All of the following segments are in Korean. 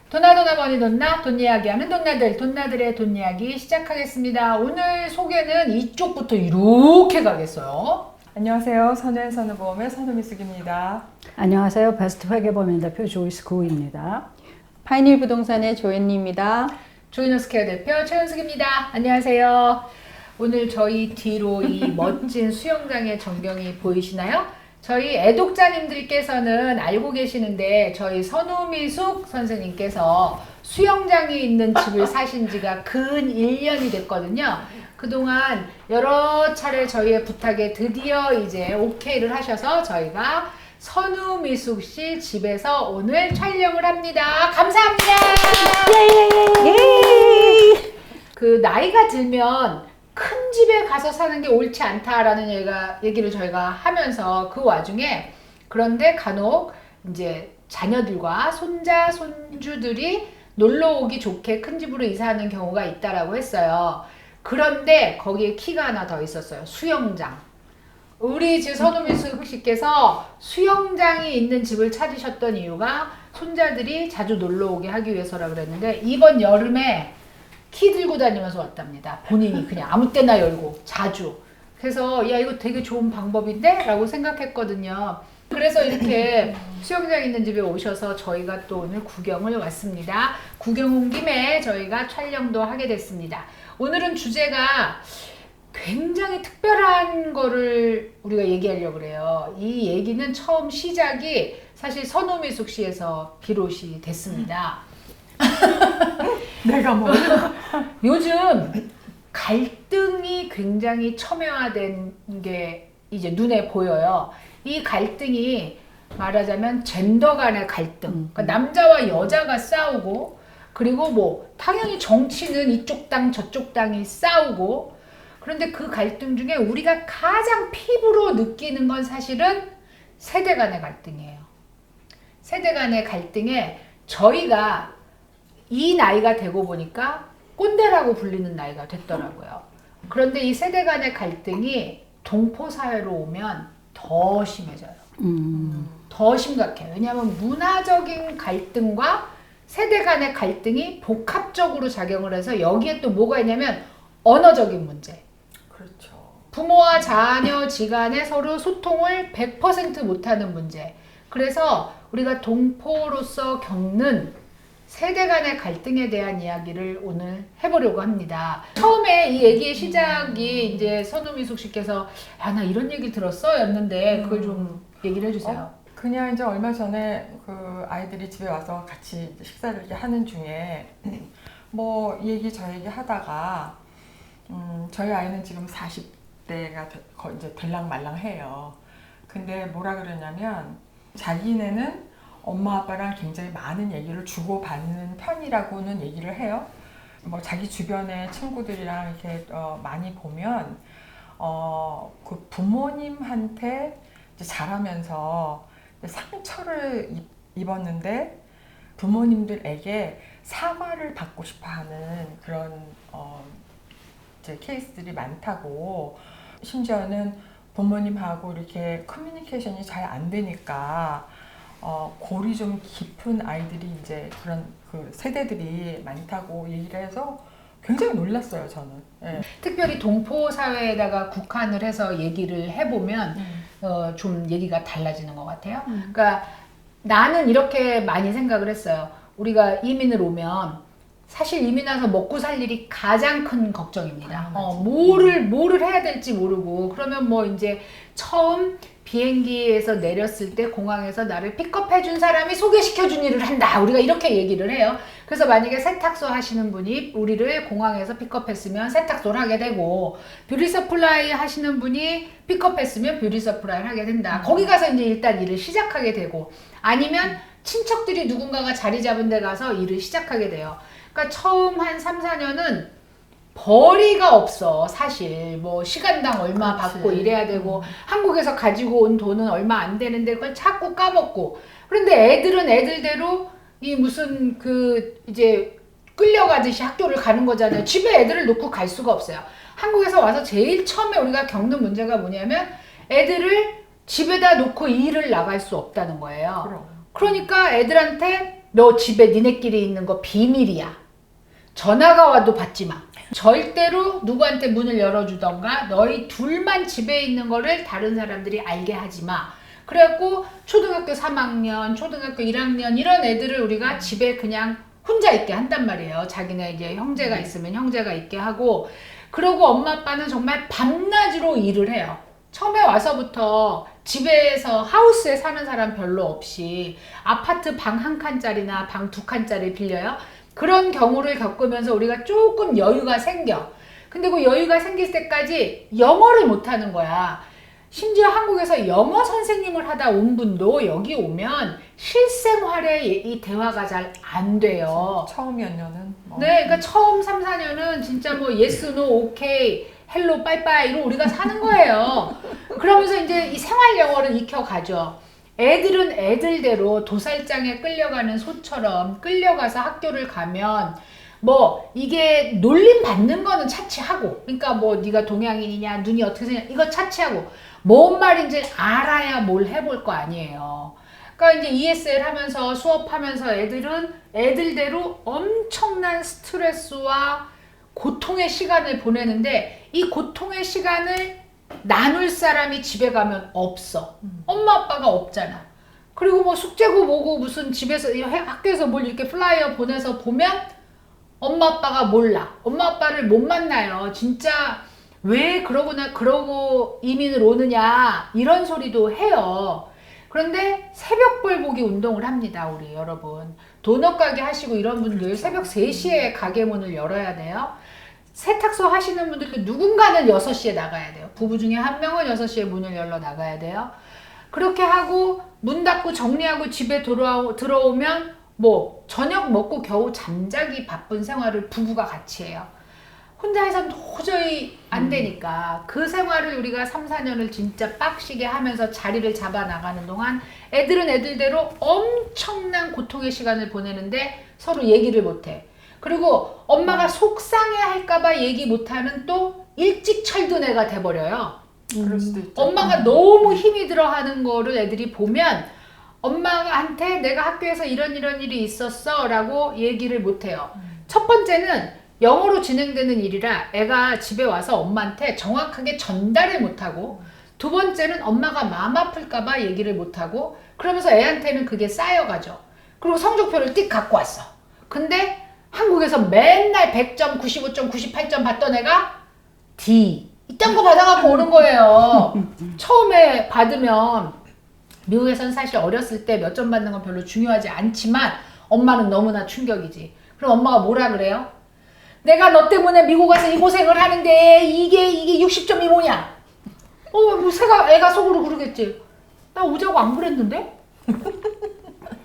도나도나 머니 돈나 돈 이야기하는 돈나들의 돈 이야기 시작하겠습니다. 오늘 소개는 이쪽부터 이렇게 가겠어요. 안녕하세요. 선우의 선우보험의 선우미숙입니다. 안녕하세요. 베스트 회계법인 대표 조이스 구입니다. 파이닐 부동산의 조앤리입니다. 조이너스케어 대표 최은숙입니다. 안녕하세요. 오늘 저희 뒤로 이 멋진 수영장의 전경이 보이시나요? 저희 애독자님들께서는 알고 계시는데 저희 선우미숙 선생님께서 수영장이 있는 집을 사신 지가 근 1년이 됐거든요. 그동안 여러 차례 저희의 부탁에 드디어 이제 오케이를 하셔서 저희가 선우미숙 씨 집에서 오늘 촬영을 합니다. 감사합니다. 그 나이가 들면 큰 집에 가서 사는 게 옳지 않다라는 얘기를 저희가 하면서 그 와중에 그런데 간혹 이제 자녀들과 손자, 손주들이 놀러 오기 좋게 큰 집으로 이사하는 경우가 있다라고 했어요. 그런데 거기에 키가 하나 더 있었어요. 수영장. 우리 지금 선우미숙 씨께서 수영장이 있는 집을 찾으셨던 이유가 손자들이 자주 놀러 오게 하기 위해서라 그랬는데 이번 여름에 키 들고 다니면서 왔답니다. 본인이 그냥 아무 때나 열고 자주. 그래서 야 이거 되게 좋은 방법인데? 라고 생각했거든요. 그래서 이렇게 수영장 있는 집에 오셔서 저희가 또 오늘 구경을 왔습니다. 구경 온 김에 저희가 촬영도 하게 됐습니다. 오늘은 주제가 굉장히 특별한 거를 우리가 얘기하려고 그래요. 이 얘기는 처음 시작이 사실 선우미숙 씨에서 비롯이 됐습니다. 내가 뭐 요즘 갈등이 굉장히 첨예화된 게 이제 눈에 보여요. 이 갈등이 말하자면 젠더 간의 갈등. 그러니까 남자와 여자가 싸우고 그리고 뭐 당연히 정치는 이쪽 당 저쪽 당이 싸우고 그런데 그 갈등 중에 우리가 가장 피부로 느끼는 건 사실은 세대 간의 갈등이에요. 세대 간의 갈등에 저희가 이 나이가 되고 보니까 꼰대라고 불리는 나이가 됐더라고요. 그런데 이 세대 간의 갈등이 동포 사회로 오면 더 심해져요. 더 심각해요. 왜냐하면 문화적인 갈등과 세대 간의 갈등이 복합적으로 작용을 해서 여기에 또 뭐가 있냐면 언어적인 문제. 그렇죠. 부모와 자녀 지간에 서로 소통을 100% 못하는 문제. 그래서 우리가 동포로서 겪는 세대 간의 갈등에 대한 이야기를 오늘 해보려고 합니다. 처음에 이 얘기의 시작이 이제 선우미숙 씨께서 야, 나 이런 얘기 들었어? 였는데 그걸 좀 얘기를 해주세요. 그냥 이제 얼마 전에 그 아이들이 집에 와서 같이 이제 식사를 이렇게 하는 중에 뭐 이 얘기 저 얘기 하다가 저희 아이는 지금 40대가 이제 될랑말랑해요. 근데 뭐라 그러냐면 자기네는 엄마 아빠랑 굉장히 많은 얘기를 주고받는 편이라고는 얘기를 해요. 뭐 자기 주변의 친구들이랑 이렇게 많이 보면 그 부모님한테 이제 자라면서 상처를 입었는데 부모님들에게 사과를 받고 싶어하는 그런 이제 케이스들이 많다고. 심지어는 부모님하고 이렇게 커뮤니케이션이 잘 안 되니까 골이 좀 깊은 아이들이 이제 그런 그 세대들이 많다고 얘기를 해서 굉장히 놀랐어요, 저는. 예. 특별히 동포 사회에다가 국한을 해서 얘기를 해보면 좀 얘기가 달라지는 것 같아요. 그러니까 나는 이렇게 많이 생각을 했어요. 우리가 이민을 오면 사실 이민 와서 먹고 살 일이 가장 큰 걱정입니다. 뭐를 해야 될지 모르고 그러면 뭐 이제 처음 비행기에서 내렸을 때 공항에서 나를 픽업해 준 사람이 소개시켜 준 일을 한다. 우리가 이렇게 얘기를 해요. 그래서 만약에 세탁소 하시는 분이 우리를 공항에서 픽업했으면 세탁소를 하게 되고 뷰티 서플라이 하시는 분이 픽업했으면 뷰티 서플라이를 하게 된다. 거기 가서 이제 일단 일을 시작하게 되고 아니면 친척들이 누군가가 자리 잡은 데 가서 일을 시작하게 돼요. 그러니까 처음 한 3, 4년은 벌이가 없어. 사실 뭐 시간당 얼마 그렇지. 받고 이래야 되고 한국에서 가지고 온 돈은 얼마 안 되는데 그걸 자꾸 까먹고 그런데 애들은 애들대로 이 무슨 그 이제 끌려가듯이 학교를 가는 거잖아요. 집에 애들을 놓고 갈 수가 없어요. 한국에서 와서 제일 처음에 우리가 겪는 문제가 뭐냐면 애들을 집에다 놓고 일을 나갈 수 없다는 거예요. 그럼. 그러니까 애들한테 너 집에 니네끼리 있는 거 비밀이야. 전화가 와도 받지 마. 절대로 누구한테 문을 열어주던가 너희 둘만 집에 있는 거를 다른 사람들이 알게 하지 마. 그래갖고 초등학교 3학년, 초등학교 1학년 이런 애들을 우리가 집에 그냥 혼자 있게 한단 말이에요. 자기네 이제 형제가 있으면 형제가 있게 하고, 그러고 엄마 아빠는 정말 밤낮으로 일을 해요. 처음에 와서부터 집에서 하우스에 사는 사람 별로 없이 아파트 방 한 칸짜리나 방 두 칸짜리 빌려요. 그런 경우를 겪으면서 우리가 조금 여유가 생겨. 근데 그 여유가 생길 때까지 영어를 못하는 거야. 심지어 한국에서 영어 선생님을 하다 온 분도 여기 오면 실생활에 이 대화가 잘 안 돼요. 처음 몇 년은 뭐. 네, 그러니까 처음 3, 4년은 진짜 뭐 yes, no, okay, hello, bye bye로 우리가 사는 거예요. 그러면서 이제 이 생활 영어를 익혀가죠. 애들은 애들대로 도살장에 끌려가는 소처럼 끌려가서 학교를 가면 뭐 이게 놀림 받는 거는 차치하고, 그러니까 뭐 네가 동양인이냐, 눈이 어떻게 생겼냐 이거 차치하고 뭔 말인지 알아야 뭘 해볼 거 아니에요. 그러니까 이제 ESL 하면서 수업하면서 애들은 애들대로 엄청난 스트레스와 고통의 시간을 보내는데 이 고통의 시간을 나눌 사람이 집에 가면 없어. 엄마 아빠가 없잖아. 그리고 뭐 숙제고 뭐고 무슨 집에서 학교에서 뭘 이렇게 플라이어 보내서 보면 엄마 아빠가 몰라. 엄마 아빠를 못 만나요. 진짜 왜 그러고 이민을 오느냐 이런 소리도 해요. 그런데 새벽별 보기 운동을 합니다. 우리 여러분. 도넛 가게 하시고 이런 분들 새벽 3시에 가게 문을 열어야 돼요. 세탁소 하시는 분들도 누군가는 6시에 나가야 돼요. 부부 중에 한 명은 6시에 문을 열러 나가야 돼요. 그렇게 하고 문 닫고 정리하고 집에 들어오면 뭐 저녁 먹고 겨우 잠자기 바쁜 생활을 부부가 같이 해요. 혼자 해서는 도저히 안 되니까 그 생활을 우리가 3, 4년을 진짜 빡시게 하면서 자리를 잡아 나가는 동안 애들은 애들대로 엄청난 고통의 시간을 보내는데 서로 얘기를 못해. 그리고 엄마가 속상해 할까봐 얘기 못하는 또 일찍 철든 애가 돼버려요. 그럴 수도 있죠. 엄마가 너무 힘이 들어 하는 거를 애들이 보면 엄마한테 내가 학교에서 이런 일이 있었어 라고 얘기를 못해요. 첫 번째는 영어로 진행되는 일이라 애가 집에 와서 엄마한테 정확하게 전달을 못하고, 두 번째는 엄마가 마음 아플까봐 얘기를 못하고, 그러면서 애한테는 그게 쌓여가죠. 그리고 성적표를 띡 갖고 왔어. 근데 한국에서 맨날 100점, 95점, 98점 받던 애가 D 이딴 거 받아갖고 오는 거예요. 처음에 받으면 미국에서는 사실 어렸을 때 몇 점 받는 건 별로 중요하지 않지만 엄마는 너무나 충격이지. 그럼 엄마가 뭐라 그래요? 내가 너 때문에 미국 가서 이 고생을 하는데 이게 60점이 뭐냐? 뭐 애가 속으로 그러겠지. 나 오자고 안 그랬는데?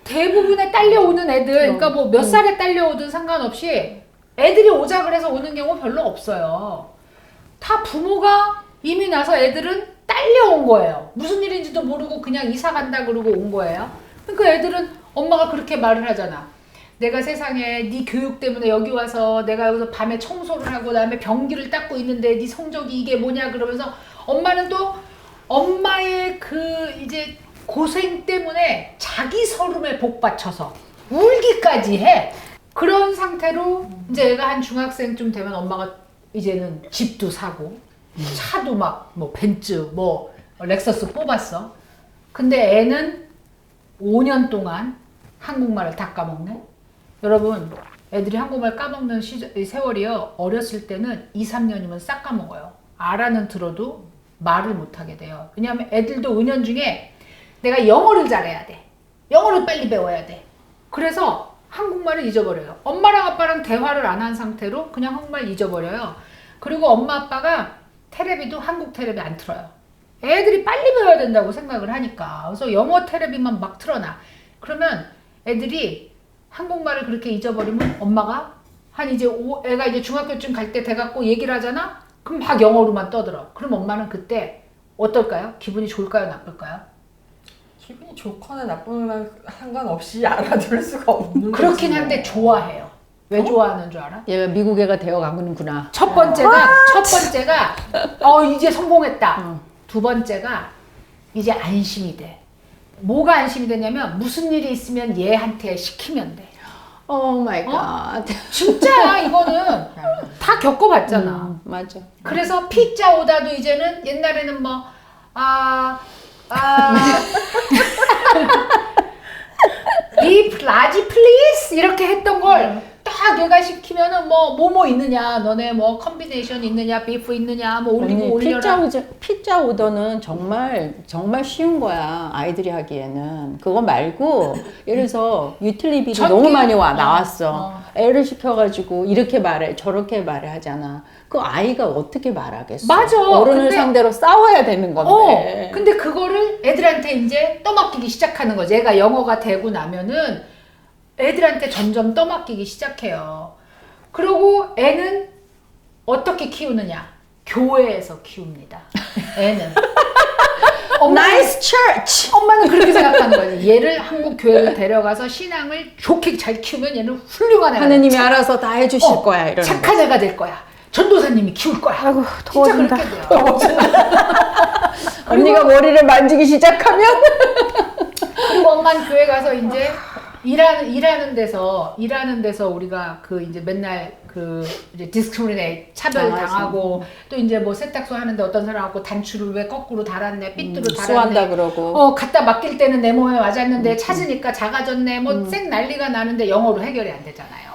대부분의 딸려오는 애들, 그러니까 뭐 몇 살에 딸려오든 상관없이 애들이 오자 그래서 오는 경우 별로 없어요. 다 부모가 이미 나서 애들은 딸려온 거예요. 무슨 일인지도 모르고 그냥 이사 간다 그러고 온 거예요. 그러니까 애들은 엄마가 그렇게 말을 하잖아. 내가 세상에 네 교육 때문에 여기 와서 내가 여기서 밤에 청소를 하고 그다음에 변기를 닦고 있는데 네 성적이 이게 뭐냐 그러면서 엄마는 또 엄마의 그 이제 고생 때문에 자기 서름에 복받쳐서 울기까지 해. 그런 상태로 이제 애가 한 중학생쯤 되면 엄마가 이제는 집도 사고 차도 막 뭐 벤츠 뭐 렉서스 뽑았어. 근데 애는 5년 동안 한국말을 다 까먹네. 여러분, 애들이 한국말 까먹는 세월이요. 어렸을 때는 2, 3년이면 싹 까먹어요. 알아는 들어도 말을 못하게 돼요. 왜냐하면 애들도 은연중에 내가 영어를 잘해야 돼. 영어를 빨리 배워야 돼. 그래서 한국말을 잊어버려요. 엄마랑 아빠랑 대화를 안 한 상태로 그냥 한국말 잊어버려요. 그리고 엄마 아빠가 테레비도 한국 테레비 안 틀어요. 애들이 빨리 배워야 된다고 생각을 하니까. 그래서 영어 테레비만 막 틀어놔. 그러면 애들이 한국말을 그렇게 잊어버리면 엄마가 애가 이제 중학교쯤 갈 때 돼갖고 얘기를 하잖아? 그럼 막 영어로만 떠들어. 그럼 엄마는 그때 어떨까요? 기분이 좋을까요? 나쁠까요? 기분이 좋거나 나쁘거나 상관없이 알아들을 수가 없는 그렇긴 거지. 한데 좋아해요. 왜 좋아하는 줄 알아? 얘가 미국 애가 되어가는구나. 첫 번째가 이제 성공했다. 두 번째가 이제 안심이 돼. 뭐가 안심이 되냐면 무슨 일이 있으면 얘한테 시키면 돼. 오 마이 갓. 진짜야 이거는 다 겪어봤잖아. 맞아. 그래서 피자 오다도 이제는 옛날에는 뭐 beef large please 이렇게 했던 걸 딱 얘가 시키면은 뭐뭐 있느냐 너네 뭐 컨비네이션 있느냐 비프 있느냐 뭐 올리고 언니, 올려라. 피자 오더는 정말 쉬운 거야. 아이들이 하기에는. 그거 말고 예를 들어서 유틸리비도 전기- 너무 많이 나왔어. 어. 애를 시켜가지고 이렇게 말해 저렇게 말해 하잖아. 그 아이가 어떻게 말하겠어? 맞아. 어른을 근데- 상대로 싸워야 되는 건데. 근데 그거를 애들한테 이제 떠맡기기 시작하는 거지. 얘가 영어가 되고 나면은 애들한테 점점 떠맡기기 시작해요. 그리고 애는 어떻게 키우느냐? 교회에서 키웁니다. 애는. Nice church. 엄마는 그렇게 생각하는 거지. 얘를 한국 교회를 데려가서 신앙을 좋게 잘 키우면 얘는 훌륭한 애가 하느님이 될 알아서 다 해주실 거야 이러는 착한 애가 될 거야. 전도사님이 키울 거야. 아이고, 진짜 더워진다. 그렇게 돼요. 언니가 머리를 만지기 시작하면 그리고 엄마는 교회 가서 이제 일하는 데서 우리가 그 이제 맨날 그 이제 디스크리미네이트 차별 당하고 또 이제 뭐 세탁소 하는데 어떤 사람하고 단추를 왜 거꾸로 달았네 삐뚤어 달았네 수한다 그러고. 갖다 맡길 때는 내 몸에 맞았는데 찾으니까 작아졌네 뭐 쌩 난리가 나는데 영어로 해결이 안 되잖아요.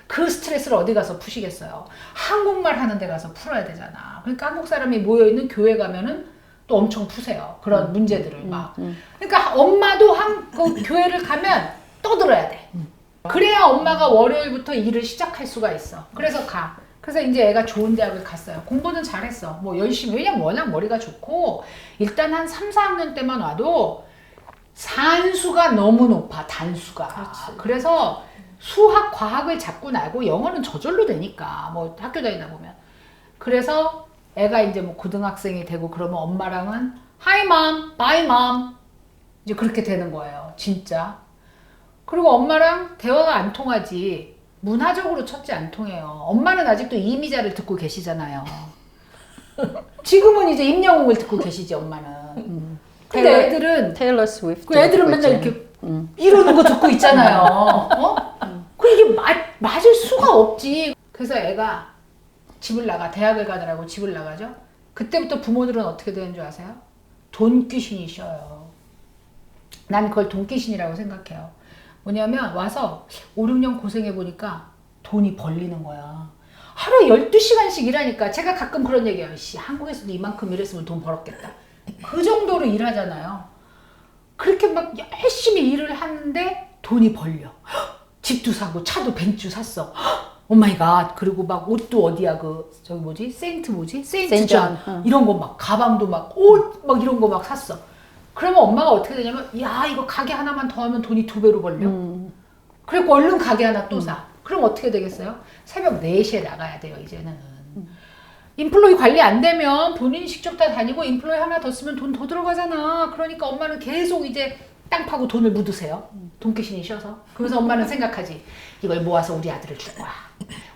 그 스트레스를 어디 가서 푸시겠어요. 한국말 하는 데 가서 풀어야 되잖아. 그러니까 한국 사람이 모여있는 교회 가면은 또 엄청 푸세요. 그런 문제들을 막. 그러니까 엄마도 그 교회를 가면 떠들어야 돼. 그래야 엄마가 월요일부터 일을 시작할 수가 있어. 그래서 가. 그래서 이제 애가 좋은 대학을 갔어요. 공부는 잘했어. 뭐 열심히. 왜냐면 워낙 머리가 좋고 일단 한 3, 4학년 때만 와도 산수가 너무 높아. 단수가. 그래서 수학, 과학을 자꾸 나고 영어는 저절로 되니까 뭐 학교 다니다 보면. 그래서 애가 이제 뭐 고등학생이 되고 그러면 엄마랑은 Hi mom, bye mom 이제 그렇게 되는 거예요. 진짜. 그리고 엄마랑 대화가 안 통하지. 문화적으로 첫째 안 통해요. 엄마는 아직도 이미자를 듣고 계시잖아요. 지금은 이제 임영웅을 듣고 계시지 엄마는. 근데 애들은 테일러 스위프트. 그 애들은 맨날 이렇게 이러는 거 듣고 있잖아요. 그 이게 맞을 수가 없지. 그래서 애가 집을 나가. 대학을 가느라고 집을 나가죠. 그때부터 부모들은 어떻게 되는 줄 아세요? 돈 귀신이 쉬어요. 난 그걸 돈 귀신이라고 생각해요. 뭐냐면 와서 5, 6년 고생해보니까 돈이 벌리는 거야. 하루에 12시간씩 일하니까 제가 가끔 그런 얘기해요. 씨, 한국에서도 이만큼 일했으면 돈 벌었겠다. 그 정도로 일하잖아요. 그렇게 막 열심히 일을 하는데 돈이 벌려. 집도 사고 차도 벤츠 샀어. 오마이갓. 그리고 막 옷도 어디야 저기 뭐지? 세인트 존. 이런 거 막 가방도 막 옷 막 이런 거 막 샀어. 그러면 엄마가 어떻게 되냐면 야 이거 가게 하나만 더 하면 돈이 2배로 벌려. 그리고 얼른 가게 하나 또 사. 그럼 어떻게 되겠어요? 새벽 4시에 나가야 돼요 이제는. 인플로이 관리 안 되면 본인이 직접 다 다니고 인플로이 하나 더 쓰면 돈 더 들어가잖아. 그러니까 엄마는 계속 이제 땅 파고 돈을 묻으세요. 돈귀신이 쉬어서. 그래서 엄마는 생각하지. 이걸 모아서 우리 아들을 줄 거야.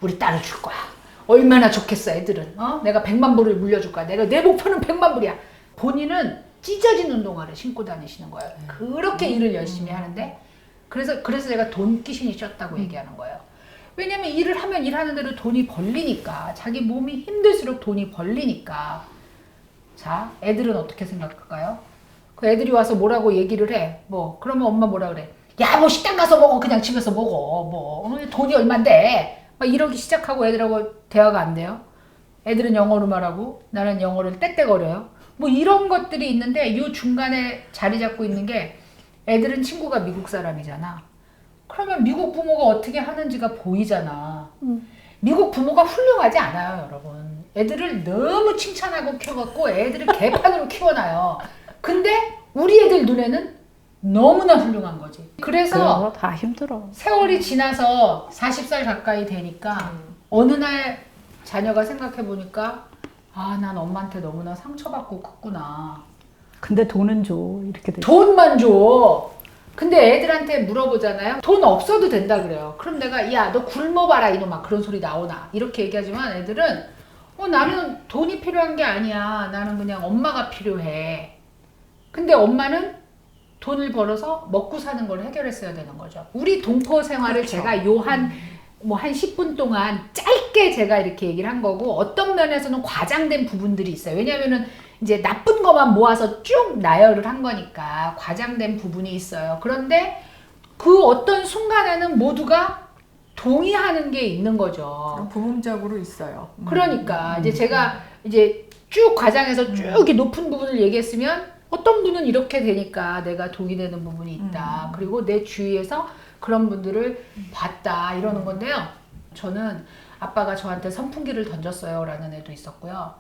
우리 딸을 줄 거야. 얼마나 좋겠어 애들은. 내가 100만 불을 물려줄 거야. 내 목표는 100만 불이야. 본인은 찢어진 운동화를 신고 다니시는 거예요. 그렇게 일을 열심히 하는데 그래서 제가 돈 귀신이 쉬었다고 얘기하는 거예요. 왜냐면 일을 하면 일하는 대로 돈이 벌리니까 자기 몸이 힘들수록 돈이 벌리니까. 자, 애들은 어떻게 생각할까요? 그 애들이 와서 뭐라고 얘기를 해. 그러면 엄마 뭐라 그래? 야, 뭐 식당 가서 먹어. 그냥 집에서 먹어. 돈이 얼만데. 막 이러기 시작하고 애들하고 대화가 안 돼요. 애들은 영어로 말하고 나는 영어를 떼떼거려요. 이런 것들이 있는데 이 중간에 자리 잡고 있는 게 애들은 친구가 미국 사람이잖아. 그러면 미국 부모가 어떻게 하는지가 보이잖아. 미국 부모가 훌륭하지 않아요, 여러분. 애들을 너무 칭찬하고 키워갖고 애들을 개판으로 키워놔요. 근데 우리 애들 눈에는 너무나 훌륭한 거지. 그래서 다 힘들어. 세월이 지나서 40살 가까이 되니까 어느 날 자녀가 생각해보니까 난 엄마한테 너무나 상처받고 컸구나. 근데 돈은 줘. 이렇게 돼. 돈만 줘. 근데 애들한테 물어보잖아요. 돈 없어도 된다 그래요. 그럼 내가 야, 너 굶어봐라 이놈아. 그런 소리 나오나. 이렇게 얘기하지만 애들은 나는 돈이 필요한 게 아니야. 나는 그냥 엄마가 필요해. 근데 엄마는 돈을 벌어서 먹고 사는 걸 해결했어야 되는 거죠. 우리 동포 생활을 그렇죠. 제가 한 10분 동안 짧게 제가 이렇게 얘기를 한 거고, 어떤 면에서는 과장된 부분들이 있어요. 왜냐면은 이제 나쁜 것만 모아서 쭉 나열을 한 거니까 과장된 부분이 있어요. 그런데 그 어떤 순간에는 모두가 동의하는 게 있는 거죠. 부분적으로 있어요. 그러니까 이제 제가 이제 쭉 과장해서 쭉 이렇게 높은 부분을 얘기했으면 어떤 분은 이렇게 되니까 내가 동의되는 부분이 있다. 그리고 내 주위에서 그런 분들을 봤다 이러는 건데요. 저는 아빠가 저한테 선풍기를 던졌어요 라는 애도 있었고요.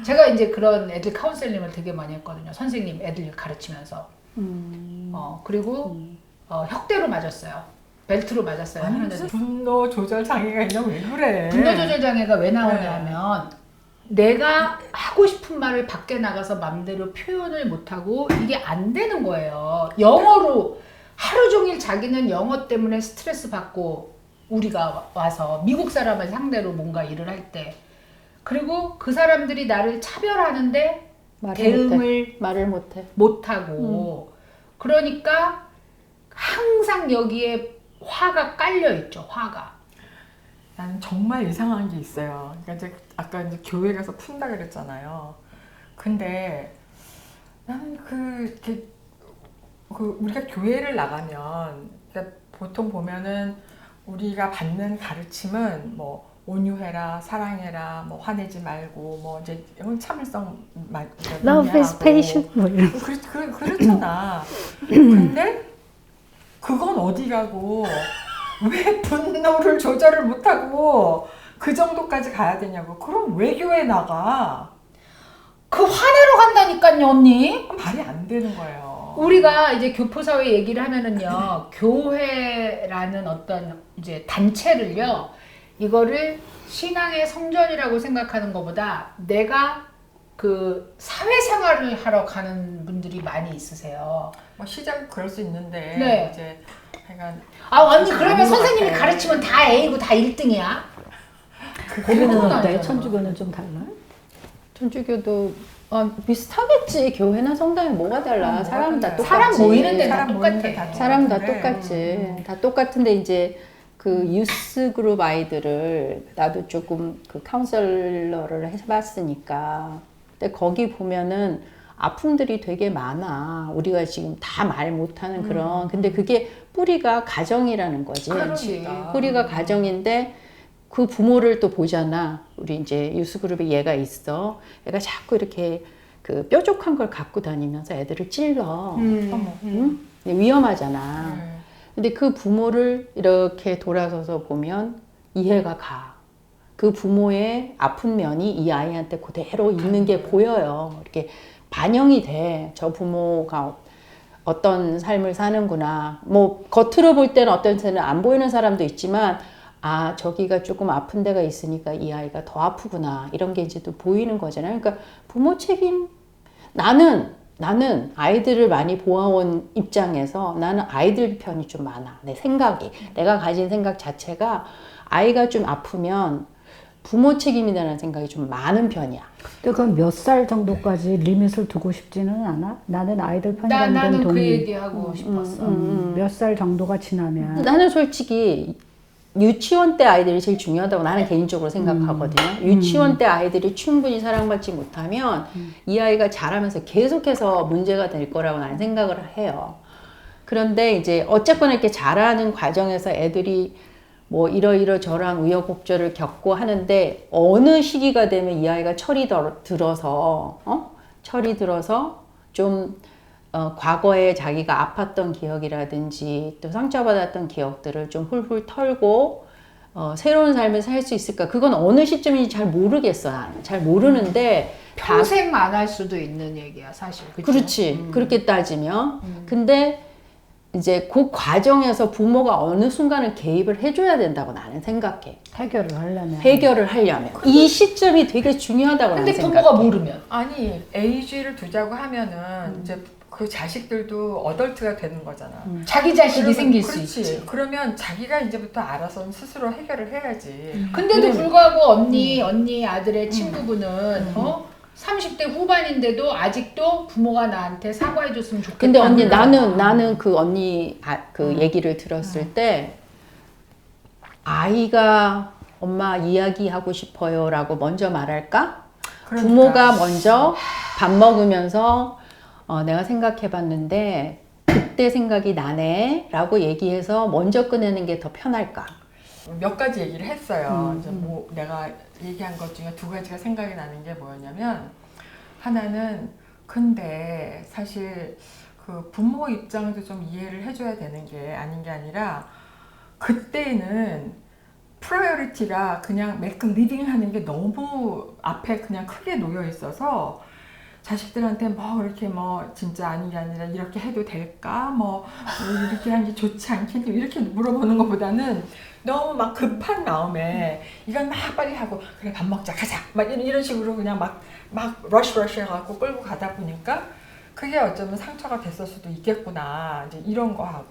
제가 이제 그런 애들 카운셀링을 되게 많이 했거든요. 선생님 애들 가르치면서. 그리고 혁대로 맞았어요. 벨트로 맞았어요. 아니, 하는 무슨 애들. 분노 조절 장애가 있냐 왜 그래? 분노 조절 장애가 왜 나오냐면 내가 하고 싶은 말을 밖에 나가서 맘대로 표현을 못하고 이게 안 되는 거예요. 영어로 하루 종일 자기는 영어 때문에 스트레스 받고, 우리가 와서 미국 사람을 상대로 뭔가 일을 할 때, 그리고 그 사람들이 나를 차별하는데 말을 못해. 못하고 그러니까 항상 여기에 화가 깔려 있죠. 화가. 나는 정말 이상한 게 있어요. 그러니까 이제 아까 이제 교회 가서 푼다 그랬잖아요. 근데 나는 우리가 교회를 나가면, 그러니까 보통 보면은 우리가 받는 가르침은 뭐 온유해라, 사랑해라, 뭐 화내지 말고, 뭐 이제 참을성 Love is patient. 뭐 이런. 그렇잖아. 근데 그건 어디 가고 왜 분노를 조절을 못하고 그 정도까지 가야 되냐고. 그럼 왜 교회 나가? 그 화내러 간다니까요, 언니. 말이 안 되는 거예요. 우리가 이제 교포사회 얘기를 하면은요, 교회라는 어떤 이제 단체를요, 이거를 신앙의 성전이라고 생각하는 것보다 내가 그 사회생활을 하러 가는 분들이 많이 있으세요. 뭐 시작 그럴 수 있는데 네. 이제 약간 언니 그러면 아닌 것 선생님이 같아. 가르치면 다 A고 다 1등이야? 거기는 그건 어때? 아니잖아. 천주교는 좀 달라? 천주교도 비슷하겠지. 교회나 성당이 뭐가 달라. 뭐가 사람 다 달라요? 똑같지. 사람 모이는 데다 사람 모이는 데 똑같아. 다 사람 다 똑같은데. 똑같지. 다 똑같은데 이제 그 유스 그룹 아이들을 나도 조금 그 카운셀러를 해봤으니까. 근데 거기 보면은 아픔들이 되게 많아. 우리가 지금 다 말 못하는 그런. 근데 그게 뿌리가 가정이라는 거지. 그렇지. 뿌리가 가정인데 그 부모를 또 보잖아. 우리 이제 유스그룹에 얘가 있어. 얘가 자꾸 이렇게 그 뾰족한 걸 갖고 다니면서 애들을 찔러. 응? 위험하잖아. 근데 그 부모를 이렇게 돌아서서 보면 이해가 가. 그 부모의 아픈 면이 이 아이한테 그대로 있는 게 보여요. 이렇게 반영이 돼. 저 부모가 어떤 삶을 사는구나. 뭐 겉으로 볼 때는 어떤 때는 안 보이는 사람도 있지만 저기가 조금 아픈 데가 있으니까 이 아이가 더 아프구나. 이런 게 이제 또 보이는 거잖아요. 그러니까 부모 책임. 나는 아이들을 많이 보아온 입장에서 나는 아이들 편이 좀 많아. 내 생각이. 내가 가진 생각 자체가 아이가 좀 아프면 부모 책임이라는 생각이 좀 많은 편이야. 근데 그건 몇 살 정도까지 리밋을 두고 싶지는 않아? 나는 아이들 편이라는 건 나는 그 동의. 얘기하고 싶었어. 몇 살 정도가 지나면 나는 솔직히 유치원 때 아이들이 제일 중요하다고 나는 개인적으로 생각하거든요. 유치원 때 아이들이 충분히 사랑받지 못하면 이 아이가 자라면서 계속해서 문제가 될 거라고 나는 생각을 해요. 그런데 이제 어쨌거나 이렇게 자라는 과정에서 애들이 뭐 이러저러한 우여곡절을 겪고 하는데 어느 시기가 되면 이 아이가 철이 들어서 좀 과거에 자기가 아팠던 기억이라든지 또 상처받았던 기억들을 좀 훌훌 털고 새로운 삶을 살 수 있을까? 그건 어느 시점인지 잘 모르겠어. 나는 잘 모르는데 평생 안 할 수도 있는 얘기야, 사실. 그치? 그렇지. 그렇게 따지면. 근데 이제 그 과정에서 부모가 어느 순간은 개입을 해줘야 된다고 나는 생각해. 해결을 하려면. 이 시점이 되게 중요하다고 나는 근데 생각해. 부모가 모르면. 아니 에이지를 두자고 하면은 이제 그 자식들도 어덜트가 되는 거잖아. 자기 자식이 그러면- 생길 수 그렇지. 있지. 그러면 자기가 이제부터 알아서 스스로 해결을 해야지. 근데도 불구하고 언니 아들의 친구분은 30대 후반인데도 아직도 부모가 나한테 사과해줬으면 좋겠다. 근데 언니 나는 그 언니 그 얘기를 들었을 때 아이가 엄마 이야기하고 싶어요라고 먼저 말할까? 그러니까. 부모가 먼저 밥 먹으면서 내가 생각해봤는데 그때 생각이 나네라고 얘기해서 먼저 꺼내는 게 더 편할까? 몇 가지 얘기를 했어요. 이제 뭐 내가 얘기한 것 중에 두 가지가 생각이 나는 게 뭐였냐면 하나는 근데 사실 그 부모 입장도 좀 이해를 해줘야 되는 게 아닌 게 아니라 그때는 프라이어리티가 그냥 매끈 리딩하는 게 너무 앞에 그냥 크게 놓여 있어서 자식들한테 뭐 이렇게 뭐 진짜 아닌 게 아니라 이렇게 해도 될까? 뭐 이렇게 하는 게 좋지 않겠니? 이렇게 물어보는 것보다는 너무 막 급한 마음에 이건 막 빨리 하고 그래 밥 먹자 가자 막 이런 식으로 그냥 막 러쉬 해갖고 끌고 가다 보니까 그게 어쩌면 상처가 됐을 수도 있겠구나 이제 이런 거 하고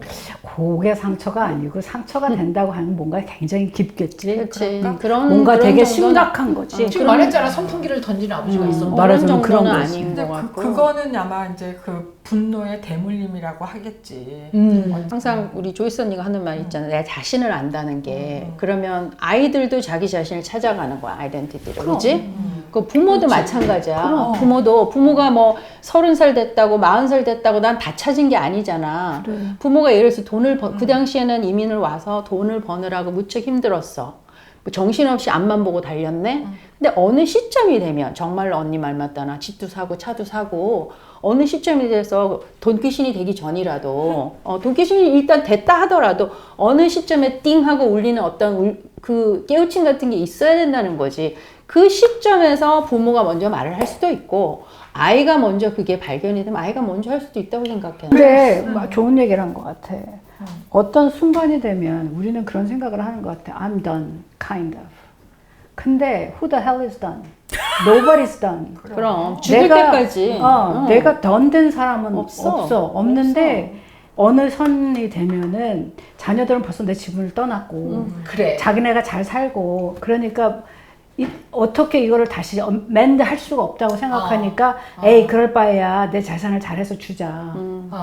그게 상처가 아니고 상처가 된다고 하면 뭔가 굉장히 깊겠지. 그렇지. 그럴까? 뭔가 그런 되게 정도는 심각한 거지. 지금 말했잖아. 선풍기를 던지는 아버지가 있어. 말하자면 그런 정도는 거지. 아닌 근데 것 같고. 그거는 아마 이제 그 분노의 대물림이라고 하겠지. 항상 우리 조이스 언니가 하는 말 있잖아. 내 자신을 안다는 게 그러면 아이들도 자기 자신을 찾아가는 거야. 아이덴티티를. 그렇지? 그 부모도 마찬가지야. 부모가 뭐 30살 됐다고 40살 됐다고 난 다 찾은 게 아니잖아. 그래. 부모가 예를 들어서 그 당시에는 이민을 와서 돈을 버느라고 무척 힘들었어. 뭐 정신없이 앞만 보고 달렸네. 근데 어느 시점이 되면 정말로 언니 말 맞다나 집도 사고 차도 사고 어느 시점이 돼서 돈귀신이 되기 전이라도 돈귀신이 일단 됐다 하더라도 어느 시점에 띵 하고 울리는 어떤 그 깨우침 같은 게 있어야 된다는 거지. 그 시점에서 부모가 먼저 말을 할 수도 있고 아이가 먼저 그게 발견이 되면 아이가 먼저 할 수도 있다고 생각해. 근데 막 좋은 얘기를 한 것 같아. 어떤 순간이 되면 우리는 그런 생각을 하는 것 같아. I'm done, kind of. 근데 who the hell is done? Nobody's done. 그럼 죽을 때까지. 내가 done 된 사람은 없어. 없는데 어느 선이 되면은 자녀들은 벌써 내 집을 떠났고 그래. 자기네가 잘 살고 그러니까 어떻게 이거를 다시 맨드 할 수가 없다고 생각하니까 에이 그럴 바에야 내 재산을 잘해서 주자.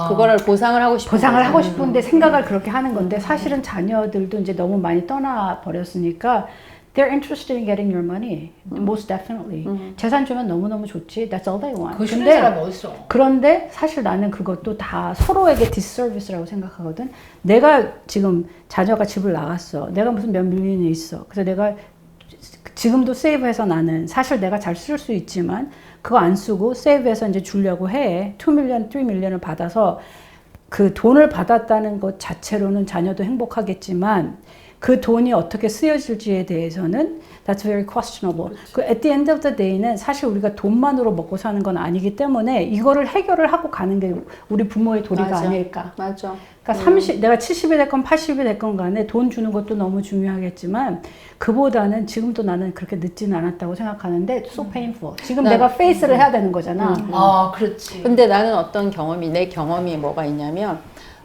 그거를 보상을 하고 싶은 보상을 거지. 하고 싶은데 생각을 그렇게 하는 건데 사실은 자녀들도 이제 너무 많이 떠나 버렸으니까 they're interested in getting your money, most definitely. 재산 주면 너무너무 좋지. That's all they want. 그거 싫은 사람이 어딨어. 그런데 사실 나는 그것도 다 서로에게 디서비스라고 생각하거든. 내가 지금 자녀가 집을 나갔어. 내가 무슨 몇 밀리언이 있어. 그래서 내가 지금도 세이브해서 나는 사실 내가 잘 쓸 수 있지만 그거 안 쓰고 세이브해서 이제 주려고 해. 2 밀리언, 3 밀리언을 받아서 그 돈을 받았다는 것 자체로는 자녀도 행복하겠지만 그 돈이 어떻게 쓰여질지에 대해서는 that's very questionable. 그 at the end of the day는 사실 우리가 돈만으로 먹고 사는 건 아니기 때문에 이거를 해결을 하고 가는 게 우리 부모의 도리가 맞아. 아닐까. 맞아. 그러니까 내가 70이 됐건 80이 됐건 간에 돈 주는 것도 너무 중요하겠지만 그보다는 지금도 나는 그렇게 늦지는 않았다고 생각하는데 so painful. 지금 내가 페이스를 해야 되는 거잖아. 그렇지. 근데 나는 내 경험이 뭐가 있냐면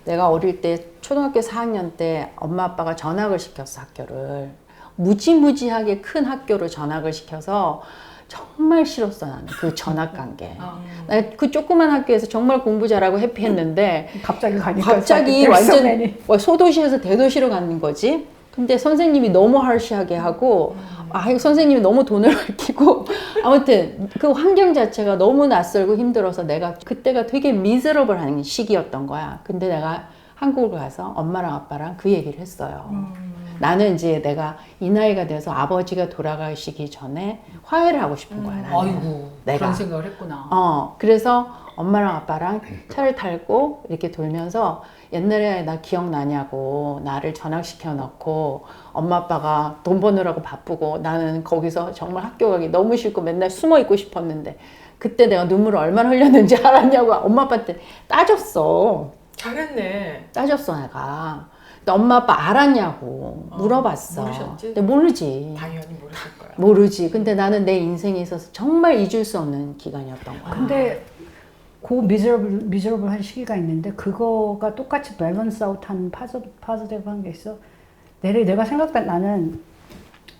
내가 어릴 때 초등학교 4학년 때 엄마 아빠가 전학을 시켰어 학교를. 무지무지하게 큰 학교로 전학을 시켜서 정말 싫었어 나는 그 전학 간 게. 그 조그만 학교에서 정말 공부 잘하고 해피했는데 갑자기 완전 소도시에서 대도시로 가는 거지. 근데 선생님이 너무 harsh하게 하고 선생님이 너무 돈을 아끼고 아무튼 그 환경 자체가 너무 낯설고 힘들어서 내가 그때가 되게 미저러블한 시기였던 거야. 근데 내가 한국을 가서 엄마랑 아빠랑 그 얘기를 했어요. 나는 이제 내가 이 나이가 돼서 아버지가 돌아가시기 전에 화해를 하고 싶은 거야. 나는. 아이고, 내가. 그런 생각을 했구나. 그래서 엄마랑 아빠랑 차를 타고 이렇게 돌면서 옛날에 나 기억나냐고 나를 전학시켜 놓고 엄마 아빠가 돈 버느라고 바쁘고 나는 거기서 정말 학교 가기 너무 싫고 맨날 숨어 있고 싶었는데 그때 내가 눈물을 얼마나 흘렸는지 알았냐고 엄마 아빠한테 따졌어. 잘했네. 따졌어 내가. 근데 엄마 아빠 알았냐고 물어봤어. 모르셨지? 근데 모르지. 당연히 모르실 거야. 모르지. 근데 나는 내 인생에 있어서 정말 잊을 수 없는 기간이었던 거야. 근데 그 미저러블한 시기가 있는데 그거가 똑같이 밸런스 아웃한 파지티브한 게 있어. 내가 생각한 나는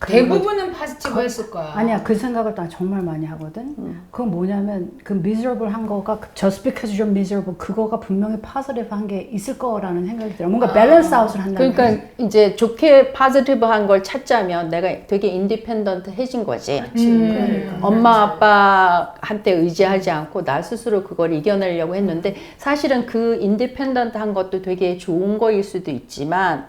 대부분은 파지티브했을 거야. 아니야, 그 생각을 나 정말 많이 하거든. 그건 뭐냐면 그 miserable 한 거가 just because you're miserable 그거가 분명히 positive 한 게 있을 거라는 생각이 들어. 뭔가 밸런스 아웃을 한다는 그러니까 이제 좋게 파지티브한 걸 찾자면 내가 되게 인디펜던트해진 거지. 그러니까. 엄마 아빠한테 의지하지 않고 나 스스로 그걸 이겨내려고 했는데 사실은 그 인디펜던트한 것도 되게 좋은 거일 수도 있지만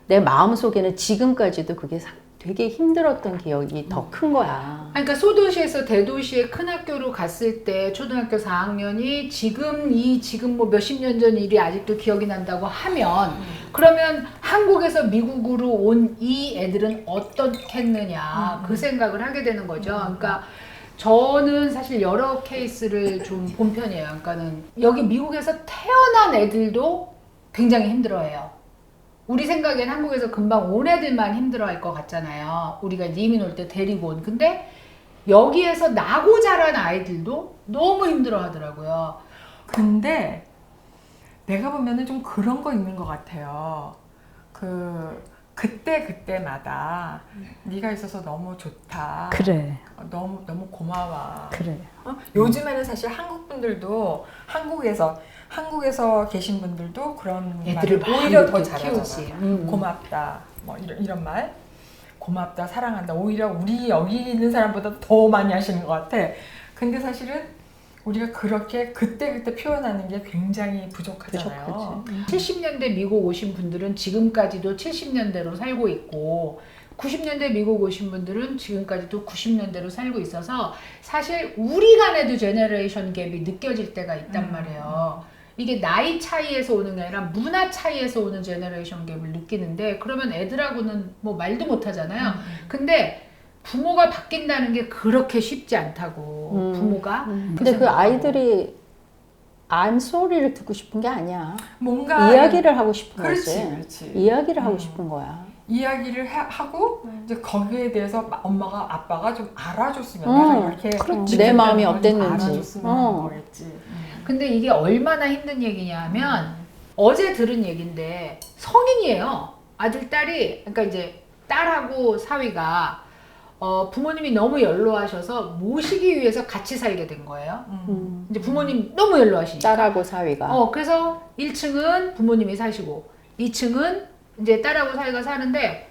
내 마음속에는 지금까지도 그게 되게 힘들었던 기억이 더 큰 거야. 그러니까 소도시에서 대도시의 큰 학교로 갔을 때 초등학교 4학년이 지금 뭐 몇십 년 전 일이 아직도 기억이 난다고 하면 그러면 한국에서 미국으로 온 이 애들은 어떻겠느냐 그 생각을 하게 되는 거죠. 그러니까 저는 사실 여러 케이스를 좀 본 편이에요. 그러니까는 여기 미국에서 태어난 애들도 굉장히 힘들어해요. 우리 생각엔 한국에서 금방 온 애들만 힘들어할 것 같잖아요. 우리가 이민 올 때 데리고 온. 근데 여기에서 나고 자란 아이들도 너무 힘들어 하더라고요. 근데 내가 보면은 좀 그런 거 있는 것 같아요. 그때마다 네가 있어서 너무 좋다. 그래. 너무 고마워. 그래. 요즘에는 사실 한국 분들도 한국에서 계신 분들도 그런 애들을 말을 오히려 더 많이 잘하잖아. 키우지. 고맙다. 뭐 이런 말. 고맙다, 사랑한다. 오히려 우리 여기 있는 사람보다 더 많이 하시는 것 같아. 근데 사실은 우리가 그렇게 그때 표현하는 게 굉장히 부족하잖아요. 70년대 미국 오신 분들은 지금까지도 70년대로 살고 있고 90년대 미국 오신 분들은 지금까지도 90년대로 살고 있어서 사실 우리 간에도 제너레이션 갭이 느껴질 때가 있단 말이에요. 이게 나이 차이에서 오는 게 아니라 문화 차이에서 오는 제너레이션 갭을 느끼는데 그러면 애들하고는 뭐 말도 못 하잖아요. 근데 부모가 바뀐다는 게 그렇게 쉽지 않다고 부모가. 근데 그 아이들이 I'm sorry를 듣고 싶은 게 아니야. 뭔가 이야기를 하고 싶은 그렇지, 거지. 그렇지. 이야기를 하고 싶은 거야. 이야기를 하고 이제 거기에 대해서 엄마가 아빠가 좀 알아줬으면 내가 이렇게 내 마음이 느꼈다는 걸 어땠는지. 알아줬으면 하는 거겠지. 근데 이게 얼마나 힘든 얘기냐면 어제 들은 얘긴데 성인이에요. 아들, 딸이. 그러니까 이제 딸하고 사위가 부모님이 너무 연로하셔서 모시기 위해서 같이 살게 된 거예요. 이제 부모님 너무 연로하시니까. 딸하고 사위가. 그래서 1층은 부모님이 사시고 2층은 이제 딸하고 사위가 사는데